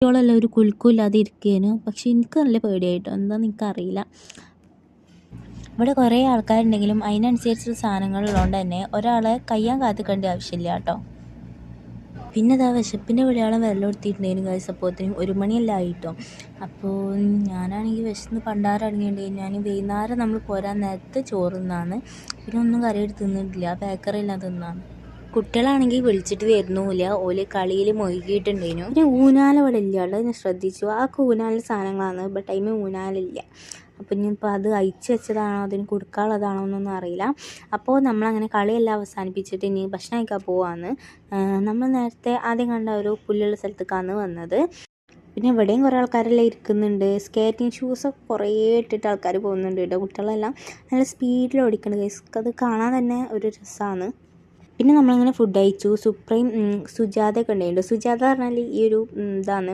കുട്ടികളെല്ലാം ഒരു കുലുക്കമില്ലാതെ ഇരിക്കുകയാണ്. പക്ഷേ എനിക്ക് നല്ല പേടിയായിട്ടോ, എന്താണെന്ന് എനിക്കറിയില്ല. ഇവിടെ കുറേ ആൾക്കാരുണ്ടെങ്കിലും അതിനനുസരിച്ചുള്ള സാധനങ്ങളുള്ളതുകൊണ്ട് തന്നെ ഒരാളെ കയ്യാൻ കാത്തിക്കേണ്ട ആവശ്യമില്ല കേട്ടോ. പിന്നെ ഇതാ വിശപ്പിൻ്റെ വിളയാളം വിരലെടുത്തിട്ടുണ്ടായിരുന്നു ഗൈസ്. അപ്പോഴത്തേനും 1 മണിയെല്ലാം ആയിട്ടോ. അപ്പോൾ ഞാനാണെങ്കിൽ വിശന്ന് പണ്ടാരടങ്ങിയിട്ടുണ്ടായിരുന്നു. ഞാൻ വൈകുന്നേരം നമ്മൾ പോരാൻ നേരത്ത് ചോറ് തിന്നാണ്, പിന്നെ ഒന്നും കറിയെടുത്ത് തിന്നിട്ടില്ല, ബേക്കറിയെല്ലാം തിന്നാണ്. കുട്ടികളാണെങ്കിൽ വിളിച്ചിട്ട് വരുന്നുമില്ല, ഓല് കളിയിൽ മുഴുകിയിട്ടുണ്ടായിരുന്നു. പിന്നെ ഊനാല ഇവിടെ ഇല്ലാണ്ട് ഞാൻ ശ്രദ്ധിച്ചു. ആ ഊനാലിൻ്റെ സാധനങ്ങളാണ്, ബട്ട് ടൈമിൽ ഊനാലില്ല. അപ്പോൾ ഇനിയിപ്പോൾ അത് അയച്ചു വെച്ചതാണോ അതിന് കൊടുക്കാനുള്ളതാണോ എന്നൊന്നും അറിയില്ല. അപ്പോൾ നമ്മളങ്ങനെ കളിയെല്ലാം അവസാനിപ്പിച്ചിട്ട് ഇനി ഭക്ഷണം കഴിക്കാൻ പോവാണ്. നമ്മൾ നേരത്തെ ആദ്യം കണ്ട ഒരു പുല്ലുള്ള സ്ഥലത്തേക്കാണ് വന്നത്. പിന്നെ ഇവിടെയും കുറേ ആൾക്കാരെല്ലാം ഇരിക്കുന്നുണ്ട്. സ്കേറ്റിംഗ് ഷൂസൊക്കെ കുറേ ഇട്ടിട്ട് ആൾക്കാർ പോകുന്നുണ്ട് കേട്ടോ. കുട്ടികളെല്ലാം നല്ല സ്പീഡിൽ ഓടിക്കുന്നുണ്ട്. അത് കാണാൻ തന്നെ ഒരു രസമാണ്. പിന്നെ നമ്മളങ്ങനെ ഫുഡ് കഴിച്ചു. സുപ്രീം സുജാതയൊക്കെ ഉണ്ടായിട്ടുണ്ട്. സുജാത പറഞ്ഞാൽ ഈ ഒരു ഇതാണ്